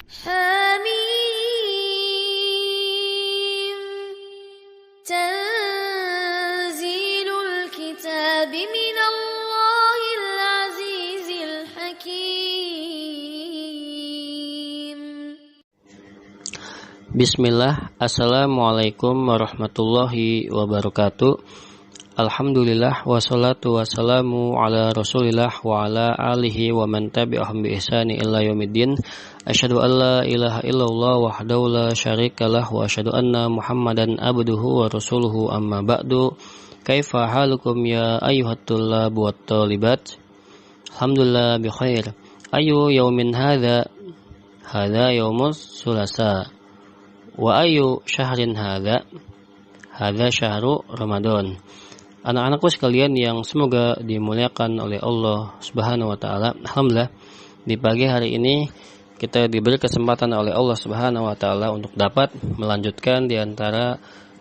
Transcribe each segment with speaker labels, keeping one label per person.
Speaker 1: حميم تنزيل الكتاب من الله العزيز الحكيم.
Speaker 2: Bismillah, Assalamualaikum warahmatullahi wabarakatuh. Alhamdulillah, wassalatu wassalamu ala rasulillah wa ala alihi wa man tabi'ahum bi ihsani ila yaumiddin. Asyhadu an la ilaha illallah wahdahu la syarikalah wa asyhadu anna Muhammadan abduhu wa rasuluhu, amma ba'du. Kaifa halukum ya ayyuhat tullab wat talibat? Alhamdulillah bi khair. Ayu yaumin hadza yaumus sulasa. Wa ayu syahrin hadza syahru Ramadan. Anak-anakku sekalian yang semoga dimuliakan oleh Allah Subhanahu wa taala. Alhamdulillah, di pagi hari ini kita diberi kesempatan oleh Allah Subhanahu wa taala untuk dapat melanjutkan di antara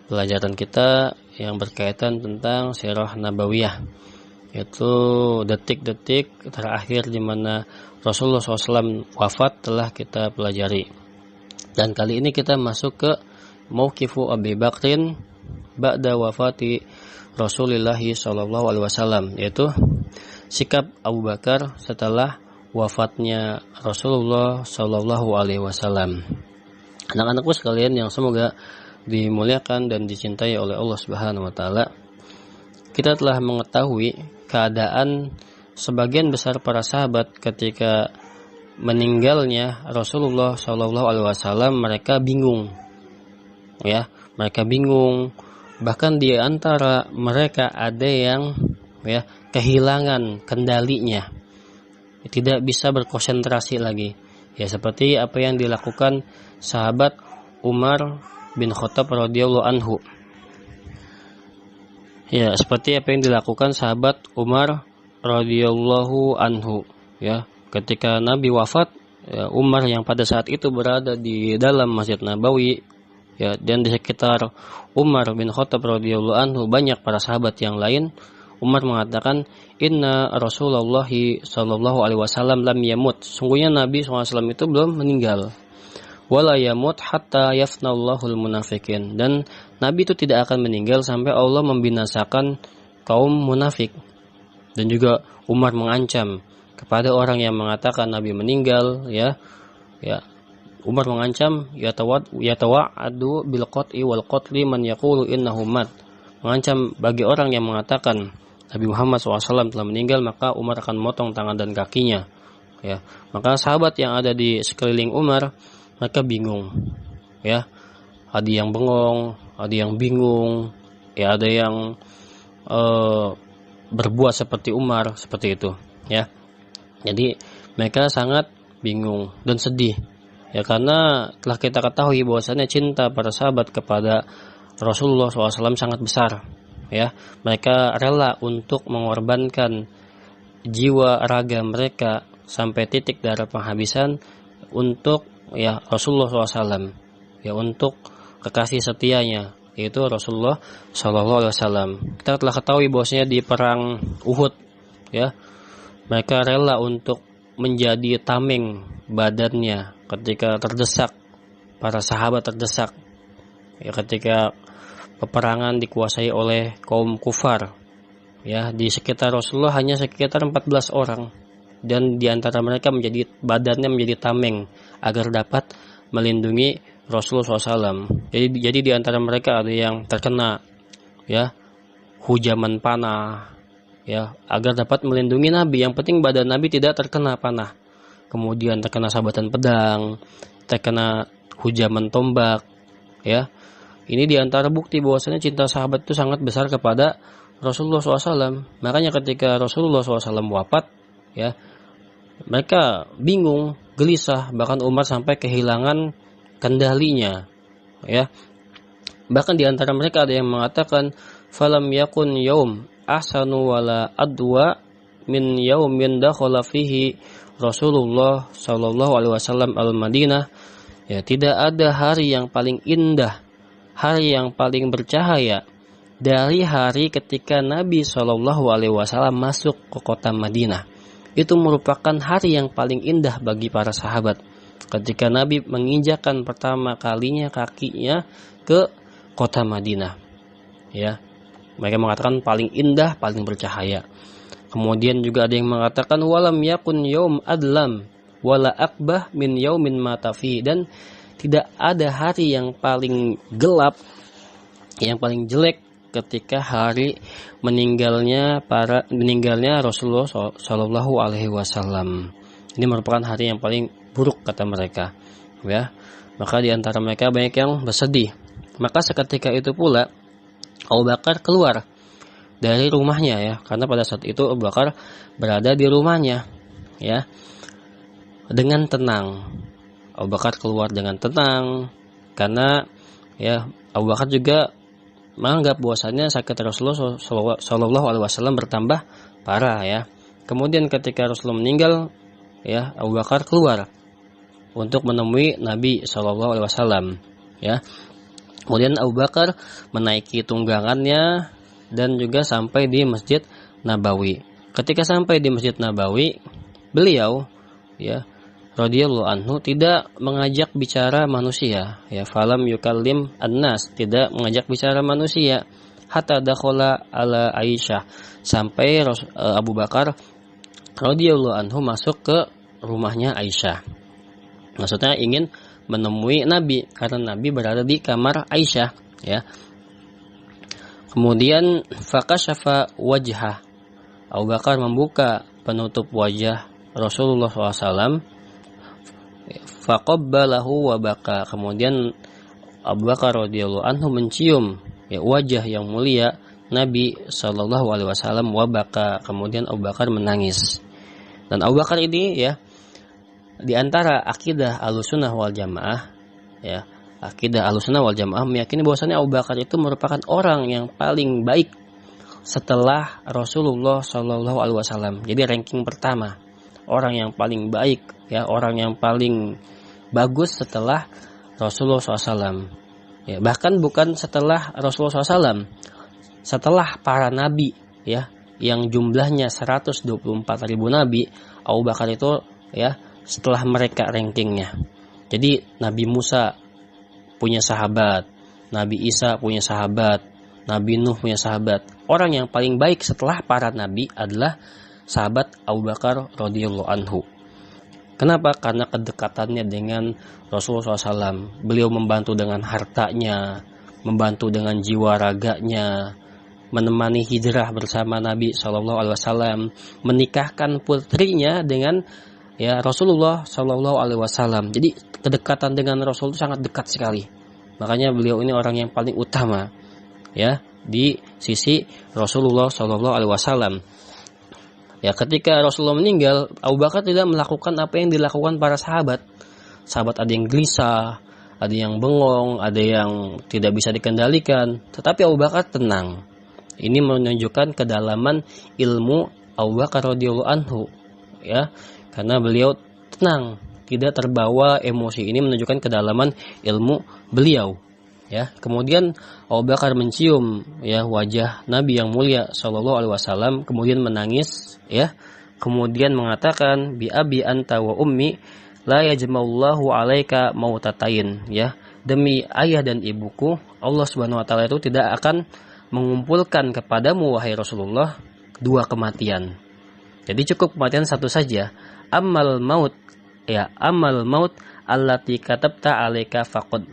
Speaker 2: pelajaran kita yang berkaitan tentang sirah nabawiyah, yaitu detik-detik terakhir di mana Rasulullah SAW wafat telah kita pelajari. Dan kali ini kita masuk ke mauqifu Abi Bakrin ba'da wafati Rasulullah SAW, yaitu sikap Abu Bakar setelah wafatnya Rasulullah SAW. Anak-anakku sekalian yang semoga dimuliakan dan dicintai oleh Allah Subhanahu wa taala, kita telah mengetahui keadaan sebagian besar para sahabat ketika meninggalnya Rasulullah SAW. Mereka bingung, mereka bingung. Bahkan di antara mereka ada yang kehilangan kendalinya, tidak bisa berkonsentrasi lagi. Seperti apa yang dilakukan sahabat Umar bin Khattab radhiyallahu anhu. Seperti apa yang dilakukan sahabat Umar radhiyallahu anhu. Ketika Nabi wafat, Umar yang pada saat itu berada di dalam Masjid Nabawi, dan di sekitar Umar bin Khattab radhiyallahu anhu banyak para sahabat yang lain. Umar mengatakan, Inna Rasulullah sallallahu alaihi wasallam lam yamut. Sungguhnya Nabi SAW itu belum meninggal. Wala yamut hatta yafnallahul munafikin. Dan Nabi itu tidak akan meninggal sampai Allah membinasakan kaum munafik. Dan juga Umar mengancam kepada orang yang mengatakan Nabi meninggal, Umar mengancam yatawa'adu bil qat'i wal qatli man yaqulu innahu mat. Mengancam bagi orang yang mengatakan Nabi Muhammad SAW telah meninggal, maka Umar akan memotong tangan dan kakinya. Maka sahabat yang ada di sekeliling Umar, mereka bingung. Ada yang bengong, ada yang bingung, ada yang berbuat seperti Umar, seperti itu. Jadi mereka sangat bingung dan sedih. Karena telah kita ketahui bahwasanya cinta para sahabat kepada Rasulullah SAW sangat besar. Mereka rela untuk mengorbankan jiwa raga mereka sampai titik darah penghabisan untuk Rasulullah SAW, untuk kekasih setianya, yaitu Rasulullah SAW. Kita telah ketahui bahwasanya di perang Uhud, mereka rela untuk menjadi tameng badannya ketika terdesak, para sahabat terdesak, ketika peperangan dikuasai oleh kaum kufar. Di sekitar Rasulullah hanya sekitar 14 orang, dan di antara mereka badannya menjadi tameng agar dapat melindungi Rasulullah SAW. Jadi di antara mereka ada yang terkena hujaman panah, agar dapat melindungi Nabi. Yang penting badan Nabi tidak terkena panah. Kemudian terkena sabatan pedang, terkena hujaman tombak. Ini diantara bukti bahwasanya cinta sahabat itu sangat besar kepada Rasulullah SAW. Makanya ketika Rasulullah SAW wafat, mereka bingung, gelisah, bahkan Umar sampai kehilangan kendalinya. Bahkan diantara mereka ada yang mengatakan, falam yakun yaum ahsanu wala adwa min yaumin dakhala fihi Rasulullah sallallahu alaihi wasallam al-Madinah. Tidak ada hari yang paling indah, hari yang paling bercahaya dari hari ketika Nabi Shallallahu Alaihi Wasallam masuk ke kota Madinah. Itu merupakan hari yang paling indah bagi para sahabat. ketika Nabi menginjakkan pertama kalinya kakinya ke kota Madinah. Ya, mereka mengatakan paling indah, paling bercahaya. Kemudian juga ada yang mengatakan walam yakun yaum adlam wala akbah min yaumin mata fi, dan tidak ada hari yang paling gelap, yang paling jelek ketika hari meninggalnya Rasulullah Shallallahu Alaihi Wasallam. Ini merupakan hari yang paling buruk kata mereka. Ya, maka di antara mereka banyak yang bersedih. Maka seketika itu pula Abu Bakar keluar dari rumahnya, ya, karena pada saat itu Abu Bakar berada di rumahnya, ya, dengan tenang. Abu Bakar keluar dengan tenang karena, ya, Abu Bakar juga menganggap bahwasanya sakit Rasulullah Shallallahu Alaihi Wasallam bertambah parah, ya. Kemudian ketika Rasulullah meninggal, ya, Abu Bakar keluar untuk menemui Nabi Shallallahu Alaihi Wasallam, ya. Kemudian Abu Bakar menaiki tunggangannya dan juga sampai di Masjid Nabawi. Ketika sampai di Masjid Nabawi, beliau, ya, radhiyallahu anhu, tidak mengajak bicara manusia, ya, falam yukallim annas, tidak mengajak bicara manusia, hatta dakhala ala Aisyah, sampai Abu Bakar radhiyallahu anhu masuk ke rumahnya Aisyah. Maksudnya ingin menemui Nabi karena Nabi berada di kamar Aisyah, ya. Kemudian fakasyafa wajhah, Abu Bakar membuka penutup wajah Rasulullah SAW, faqabbalahu wa baka. Kemudian Abu Bakar radhiyallahu anhu mencium, ya, wajah yang mulia Nabi Shallallahu Alaihi Wasallam, wa baka. Kemudian Abu Bakar menangis. Dan Abu Bakar ini, ya, di antara akidah Ahlussunnah wal Jamaah, ya, akidah Ahlussunnah wal Jamaah meyakini bahwasanya Abu Bakar itu merupakan orang yang paling baik setelah Rasulullah Shallallahu Alaihi Wasallam. Jadi ranking pertama, orang yang paling baik, ya, orang yang paling bagus setelah Rasulullah SAW. Ya, bahkan bukan setelah Rasulullah SAW, setelah para nabi, ya, yang jumlahnya 124.000 nabi, Abu Bakar itu, ya, setelah mereka rankingnya. Jadi Nabi Musa punya sahabat, Nabi Isa punya sahabat, Nabi Nuh punya sahabat. Orang yang paling baik setelah para nabi adalah sahabat Abu Bakar radhiyallahu anhu. Kenapa? Karena kedekatannya dengan Rasulullah SAW. Beliau membantu dengan hartanya, membantu dengan jiwa raganya, menemani hijrah bersama Nabi SAW, menikahkan putrinya dengan, ya, Rasulullah SAW. Jadi kedekatan dengan Rasul itu sangat dekat sekali. Makanya beliau ini orang yang paling utama, ya, di sisi Rasulullah SAW. Ya, ketika Rasulullah meninggal, Abu Bakar tidak melakukan apa yang dilakukan para sahabat. Sahabat ada yang gelisah, ada yang bengong, ada yang tidak bisa dikendalikan. Tetapi Abu Bakar tenang. Ini menunjukkan kedalaman ilmu Abu Bakar radhiyallahu anhu, ya, karena beliau tenang, tidak terbawa emosi. Ini menunjukkan kedalaman ilmu beliau, ya. Kemudian Abu Bakar mencium, ya, wajah Nabi yang mulia Shallallahu Alaihi Wasallam, kemudian menangis, ya. Kemudian mengatakan, bi abi anta wa ummi la yajma'ullahu alaika mautatain, ya, demi ayah dan ibuku, Allah Subhanahu wa taala itu tidak akan mengumpulkan kepadamu wahai Rasulullah dua kematian. Jadi cukup kematian satu saja. Amal maut, ya, amal maut allati katabta alaika faqad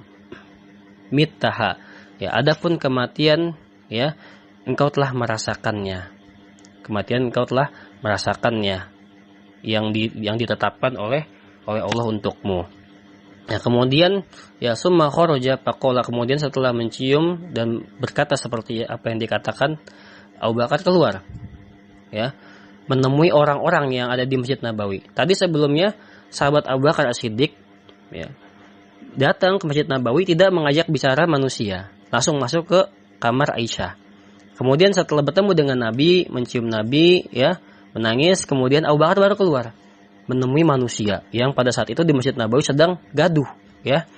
Speaker 2: mittaha, ya, adapun kematian, ya, engkau telah merasakannya. Kematian engkau telah merasakannya, yang ditetapkan oleh Allah untukmu. Ya, kemudian, ya, summa kharaja faqala, kemudian setelah mencium dan berkata seperti apa yang dikatakan, Abu Bakar keluar, ya, menemui orang-orang yang ada di Masjid Nabawi. Tadi sebelumnya sahabat Abu Bakar As-Siddiq, ya, datang ke Masjid Nabawi tidak mengajak bicara manusia, langsung masuk ke kamar Aisyah. Kemudian setelah bertemu dengan Nabi, mencium Nabi, ya, menangis, kemudian Abu Bakar baru keluar menemui manusia yang pada saat itu di Masjid Nabawi sedang gaduh, ya.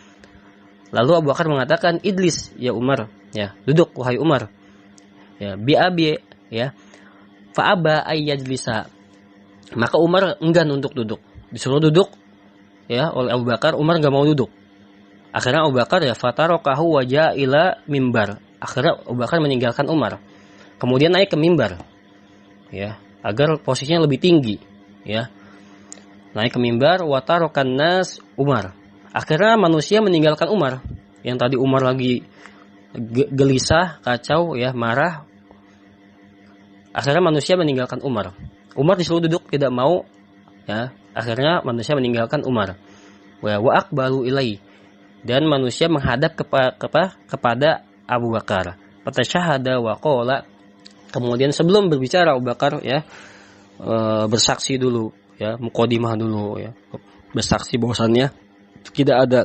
Speaker 2: Lalu Abu Bakar mengatakan, "Idlis ya Umar, ya, duduk wahai Umar." Ya, bi abi, ya. Fa aba ayyajlisa. Maka Umar enggan untuk duduk. Disuruh duduk, ya oleh Abu Bakar, Umar nggak mau duduk. Akhirnya Abu Bakar ya fatarokahu wajah ila mimbar. Akhirnya Abu Bakar meninggalkan Umar. Kemudian naik ke mimbar, ya agar posisinya lebih tinggi, ya. Naik ke mimbar, watarokan nas Umar. Akhirnya manusia meninggalkan Umar. Yang tadi Umar lagi gelisah, kacau, ya marah. Akhirnya manusia meninggalkan Umar. Umar disuruh duduk, tidak mau, ya. Akhirnya manusia meninggalkan Umar. Wa aqbalu ilai. Dan manusia menghadap kepada Abu Bakar. Fatasyahada wa qala. Kemudian sebelum berbicara Abu Bakar ya bersaksi dulu, ya muqaddimah dulu, ya bersaksi bahwasannya tidak ada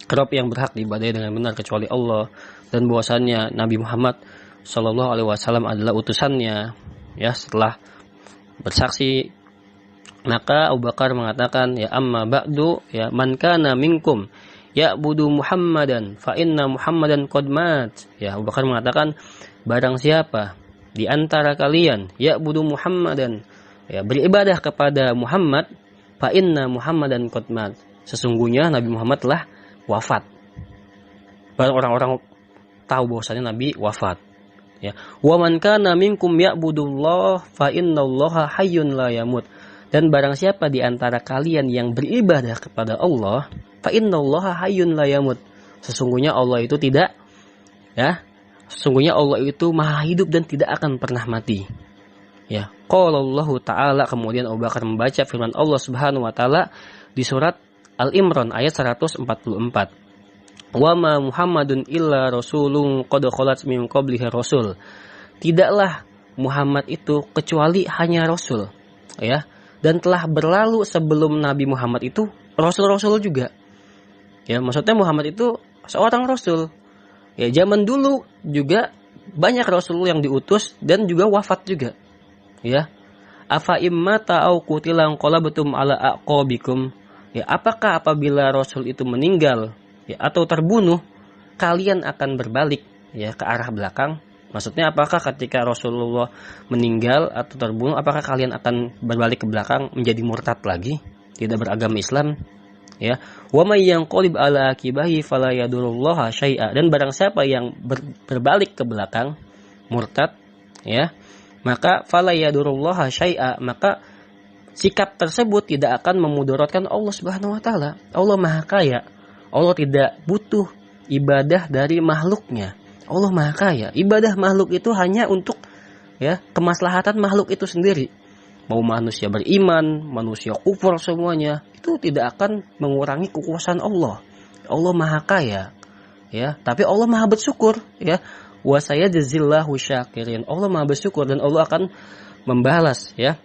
Speaker 2: Rob yang berhak diibadahi dengan benar kecuali Allah, dan bahwasannya Nabi Muhammad Shallallahu Alaihi Wasallam adalah utusannya. Ya setelah bersaksi, maka Abu Bakar mengatakan, ya amma ba'du, ya man kana minkum ya'budu Muhammadan fa inna Muhammadan qad mat. Ya Abu Bakar mengatakan, barang siapa di antara kalian ya'budu Muhammadan, ya beribadah kepada Muhammad, fa inna Muhammadan qad mat. Sesungguhnya Nabi Muhammad telah wafat. Baru orang-orang tahu bahwasanya Nabi wafat. Ya, wa man kana minkum ya'budullah fa innallaha hayyun la yamut. Dan barang siapa di antara kalian yang beribadah kepada Allah, fa innallaha hayyun la yamut. Sesungguhnya Allah itu tidak, ya, sesungguhnya Allah itu maha hidup dan tidak akan pernah mati. Ya, qala Allah Ta'ala, kemudian Abu Bakar membaca firman Allah Subhanahu wa taala di surat Al-Imran ayat 144. Wa ma Muhammadun illa rasulun qad khalat min qablihi rasul. Tidaklah Muhammad itu kecuali hanya rasul, ya, dan telah berlalu sebelum Nabi Muhammad itu rasul-rasul juga. Ya, maksudnya Muhammad itu seorang rasul. Ya, zaman dulu juga banyak rasul yang diutus dan juga wafat juga. Ya. Afa immata au qutilan qalabatum ala aqabikum. Ya, apakah apabila rasul itu meninggal, ya, atau terbunuh, kalian akan berbalik, ya, ke arah belakang? Maksudnya apakah ketika Rasulullah meninggal atau terbunuh, apakah kalian akan berbalik ke belakang menjadi murtad lagi, tidak beragama Islam? Ya, wa may yanqalib ala akibahi fala yadurullaha syai'a. Dan barang siapa yang berbalik ke belakang, murtad, ya, maka fala yadurullaha syai'a, maka sikap tersebut tidak akan memudaratkan Allah Subhanahu wa taala. Allah Maha Kaya. Allah tidak butuh ibadah dari makhluknya. Allah Maha Kaya. Ibadah makhluk itu hanya untuk, ya, kemaslahatan makhluk itu sendiri. Mau manusia beriman, manusia kufur, semuanya itu tidak akan mengurangi kekuasaan Allah. Allah Maha Kaya, ya, tapi Allah Maha bersyukur, ya. Wa sayajzillahu syakirin. Allah Maha bersyukur dan Allah akan membalas, ya.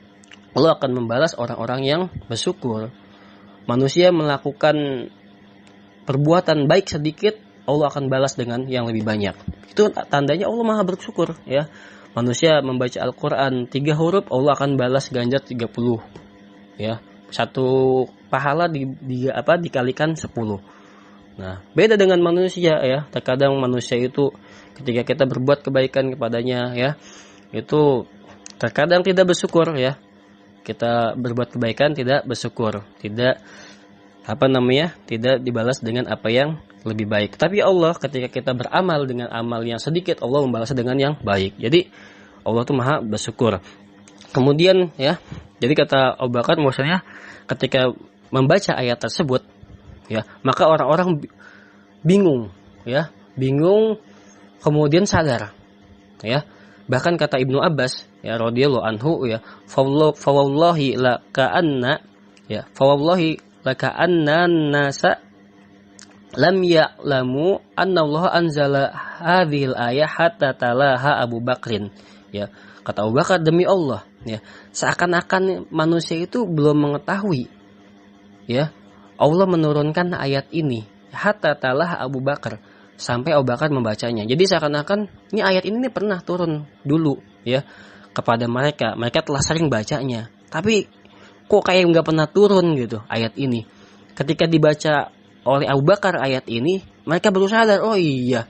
Speaker 2: Allah akan membalas orang-orang yang bersyukur. Manusia melakukan perbuatan baik sedikit, Allah akan balas dengan yang lebih banyak. Itu tandanya Allah Maha bersyukur, ya. Manusia membaca Al-Qur'an 3 huruf, Allah akan balas ganjar 30. Ya. Satu pahala dikalikan 10. Nah, beda dengan manusia, ya. Terkadang manusia itu ketika kita berbuat kebaikan kepadanya, ya, itu terkadang tidak bersyukur, ya. Kita berbuat kebaikan tidak bersyukur, tidak tidak dibalas dengan apa yang lebih baik. Tapi Allah ketika kita beramal dengan amal yang sedikit, Allah membalas dengan yang baik. Jadi Allah tuh Maha bersyukur. Kemudian, ya, jadi kata Abu Bakar maksudnya ketika membaca ayat tersebut, ya, maka orang-orang bingung, ya, bingung, kemudian sadar, ya. Bahkan kata Ibnu Abbas, ya, radhiyallahu anhu, ya, fawallahi la ka'anna, ya, fawallahi la ka'anna nasa lam ya'lamu anna Allah anzala hadhil ayah hatta talaha Abu Bakrin. Ya, kata Abu Bakar, demi Allah, ya, seakan-akan manusia itu belum mengetahui, ya, Allah menurunkan ayat ini hatta talaha Abu Bakar, sampai Abu Bakar membacanya. Jadi seakan-akan ini ayat ini pernah turun dulu, ya, kepada mereka. Mereka telah sering bacanya, tapi kok kayak nggak pernah turun gitu ayat ini. Ketika dibaca oleh Abu Bakar ayat ini, mereka baru sadar, oh iya,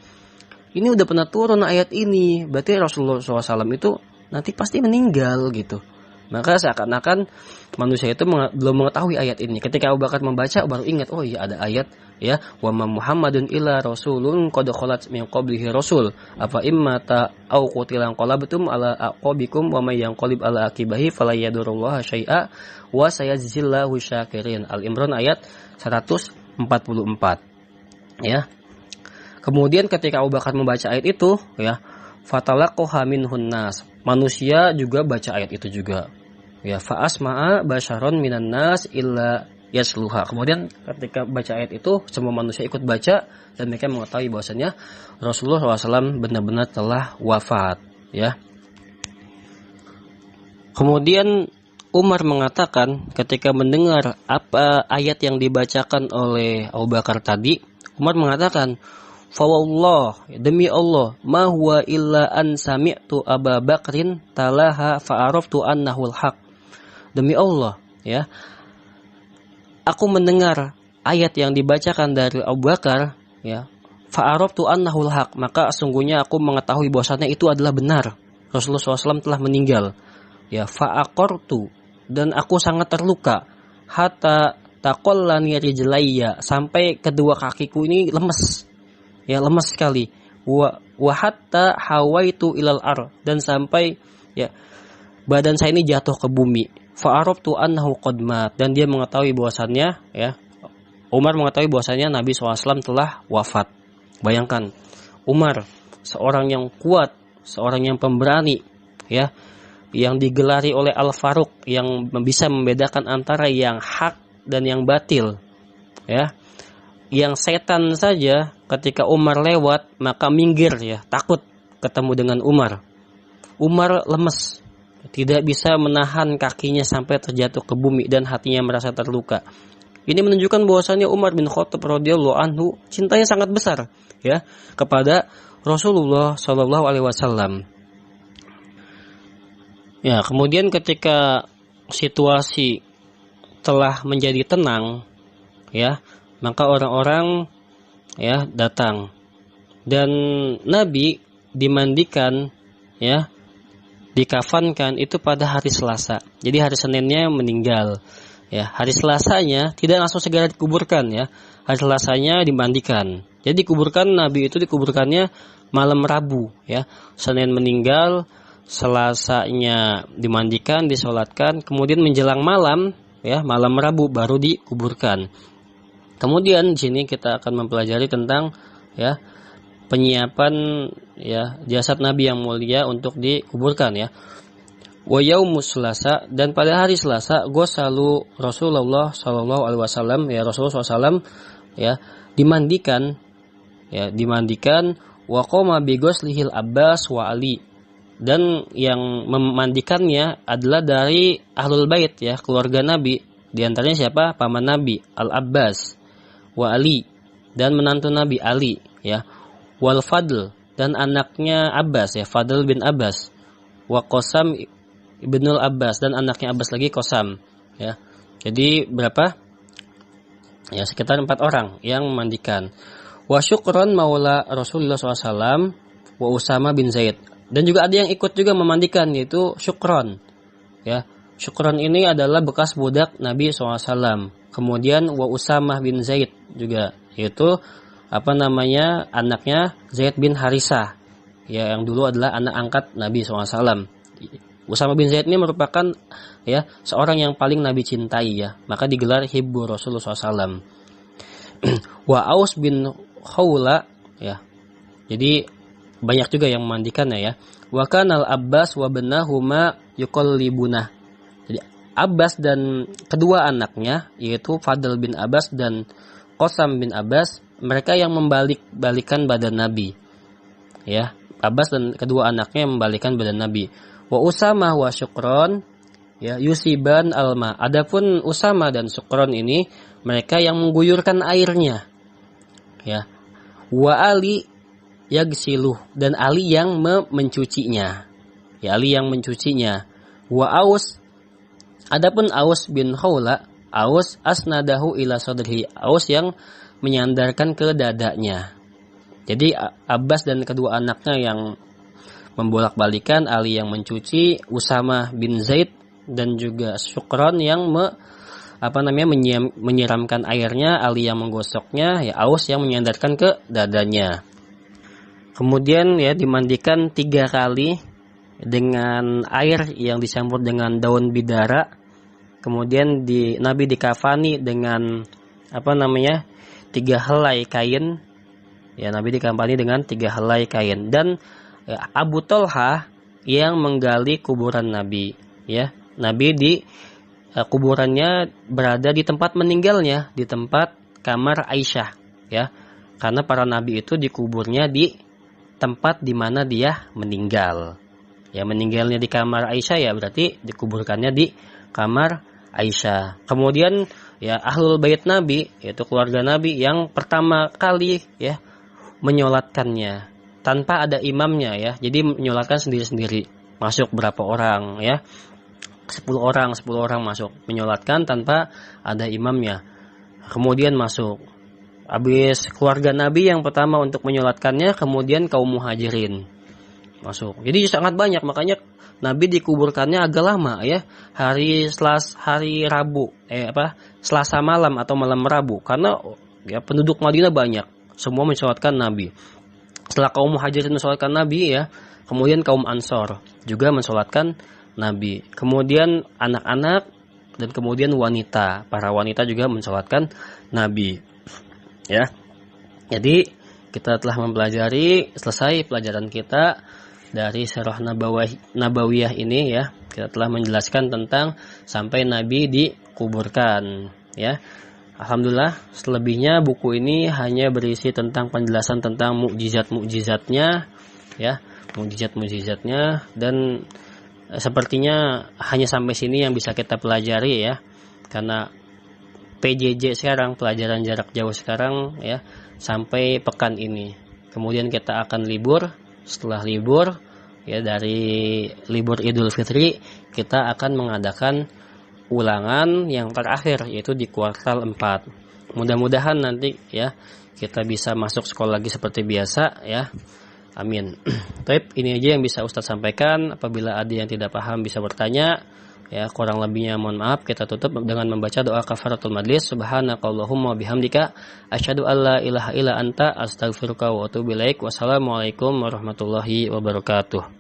Speaker 2: ini udah pernah turun ayat ini. Berarti Rasulullah SAW itu nanti pasti meninggal gitu. Maka seakan-akan manusia itu belum mengetahui ayat ini. Ketika Abu Bakar membaca baru ingat, oh iya ada ayat ya, wa ma Muhammadun illa rasulun qad khalat min qablihi rasul afa immata au qutilan qalabtum ala aqabikum wa may yanqalib ala aqibahi fala yadurullaha syai'a wa sayajzillahu syakirin. Al-Imran ayat 144 ya. Kemudian ketika Abu Bakar membaca ayat itu ya, fatalaqaha minhun nas, manusia juga baca ayat itu juga ya, fa asma'a basyaron minan nas illa yasluha. Kemudian ketika baca ayat itu semua manusia ikut baca dan mereka mengetahui bahwasanya Rasulullah SAW benar-benar telah wafat ya. Kemudian Umar mengatakan ketika mendengar apa ayat yang dibacakan oleh Abu Bakar tadi, Umar mengatakan, "Fawallah, demi Allah, ma huwa illa an sami'tu Abu Bakrin talaha fa'araftu annahu al-haq." Demi Allah, ya, aku mendengar ayat yang dibacakan dari Abu Bakar, ya, fa'araftu annahu al-haq, maka sungguhnya aku mengetahui bahwasannya itu adalah benar. Rasulullah SAW telah meninggal. Ya, fa'aqartu, dan aku sangat terluka. Hatta taqallani rijlayya, sampai kedua kakiku ini lemes. Ya, lemes sekali. Wa hatta hawaitu ilal ar, dan sampai ya badan saya ini jatuh ke bumi. Fa'araftu annahu qad mat, dan dia mengetahui bahwasannya ya, Umar mengetahui bahwasannya Nabi SAW telah wafat. Bayangkan Umar, seorang yang kuat, seorang yang pemberani ya, yang digelari oleh Al-Faruq, yang bisa membedakan antara yang hak dan yang batil ya. Yang setan saja ketika Umar lewat maka minggir ya, takut ketemu dengan Umar. Umar lemes, tidak bisa menahan kakinya sampai terjatuh ke bumi dan hatinya merasa terluka. Ini menunjukkan bahwasannya Umar bin Khattab radhiyallahu anhu cintanya sangat besar ya kepada Rasulullah sallallahu alaihi wasallam. Ya, kemudian ketika situasi telah menjadi tenang ya, maka orang-orang ya datang dan Nabi dimandikan ya, dikafankan itu pada hari Selasa. Jadi hari Seninnya meninggal. Ya, hari Selasanya tidak langsung segera dikuburkan ya. Hari Selasanya dimandikan. Jadi dikuburkan, Nabi itu dikuburkannya malam Rabu ya. Senin meninggal, Selasanya dimandikan, disolatkan, kemudian menjelang malam ya, malam Rabu baru dikuburkan. Kemudian di sini kita akan mempelajari tentang ya penyiapan ya jasad Nabi yang mulia untuk dikuburkan ya. Wa yaumus Selasa, dan pada hari Selasa ghusalu Rasulullah sallallahu alaihi wasallam ya, Rasulullah SAW ya dimandikan wa qoma bi ghuslihil Abbas wa Ali, dan yang memandikannya adalah dari Ahlul Bait ya, keluarga Nabi. Di antaranya siapa? Paman Nabi Al-Abbas, wa Ali, dan menantu Nabi Ali ya, wal Fadl, dan anaknya Abbas ya, Fadl bin Abbas, wa Qasam ibnul Abbas, dan anaknya Abbas lagi Qasam ya. Jadi berapa? Ya sekitar 4 orang yang memandikan. Wa Syukron maula Rasulullah SAW wa Usama bin Zaid, dan juga ada yang ikut juga memandikan, yaitu Syukron ya. Syukron ini adalah bekas budak Nabi SAW. Kemudian wa Usamah bin Zaid juga, yaitu anaknya Zaid bin Harisah ya, yang dulu adalah anak angkat Nabi SAW. Usamah bin Zaid ini merupakan ya seorang yang paling Nabi cintai ya, maka digelar Hibbu Rasulullah SAW. Wa Aus bin Khawla ya, jadi banyak juga yang memandikannya ya. Wa kanal Abbas wa benahuma yuqallibuna, jadi Abbas dan kedua anaknya yaitu Fadl bin Abbas dan Qasam bin Abbas, mereka yang membalik-balikan badan Nabi ya. Abbas dan kedua anaknya membalikan badan Nabi. Wa Usamah wa Syukron ya yusiban alma, adapun Usamah dan Syukron ini mereka yang mengguyurkan airnya ya. Wa Ali yagsiluh, dan Ali yang mencucinya ya, Ali yang mencucinya. Wa Aus, adapun Aus bin Khawla, Aus asnadahu ila sadrihi, Aus yang menyandarkan ke dadanya. Jadi Abbas dan kedua anaknya yang membolak-balikan, Ali yang mencuci, Usamah bin Zaid dan juga Syukron yang menyiramkan airnya, Ali yang menggosoknya, ya Aus yang menyandarkan ke dadanya. Kemudian ya dimandikan 3 kali dengan air yang dicampur dengan daun bidara. Kemudian Nabi dikafani dengan 3 helai kain. Ya, Nabi dikafani dengan 3 helai kain. Dan Abu Thalha yang menggali kuburan Nabi. Ya, Nabi di kuburannya berada di tempat meninggalnya, di tempat kamar Aisyah. Ya, karena para nabi itu dikuburnya di tempat di mana dia meninggal. Ya, meninggalnya di kamar Aisyah ya berarti dikuburkannya di kamar Aisyah. Kemudian ya Ahlul Bait Nabi, yaitu keluarga Nabi yang pertama kali ya menyolatkannya tanpa ada imamnya ya. Jadi menyolatkan sendiri-sendiri. Masuk berapa orang ya? 10 orang masuk menyolatkan tanpa ada imamnya. Kemudian masuk. Habis keluarga Nabi yang pertama untuk menyolatkannya, kemudian kaum muhajirin masuk. Jadi sangat banyak, makanya Nabi dikuburkannya agak lama ya. Selasa malam atau malam Rabu, karena ya penduduk Madinah banyak, semua mensolatkan Nabi. Setelah kaum muhajirin mensolatkan Nabi ya, kemudian kaum Ansor juga mensolatkan Nabi. Kemudian anak-anak dan kemudian wanita, para wanita juga mensolatkan Nabi. Ya. Jadi kita telah mempelajari, selesai pelajaran kita dari Sirah Nabawiyah ini ya. Kita telah menjelaskan tentang sampai Nabi dikuburkan ya. Alhamdulillah, selebihnya buku ini hanya berisi tentang penjelasan tentang mukjizat-mukjizatnya ya, mukjizat-mukjizatnya, dan sepertinya hanya sampai sini yang bisa kita pelajari ya. Karena PJJ sekarang, pelajaran jarak jauh sekarang ya, sampai pekan ini. Kemudian kita akan libur. Setelah libur ya, dari libur Idul Fitri, kita akan mengadakan ulangan yang terakhir, yaitu di kuartal 4. Mudah-mudahan nanti ya kita bisa masuk sekolah lagi seperti biasa ya. Amin. Baik, ini aja yang bisa Ustadz sampaikan. Apabila ada yang tidak paham bisa bertanya. Ya, kurang lebihnya mohon maaf. Kita tutup dengan membaca doa kafaratul majlis. Subhanakallahumma bihamdika asyhadu alla ilaha illa anta astaghfiruka wa atubu ilaik. Wassalamualaikum warahmatullahi wabarakatuh.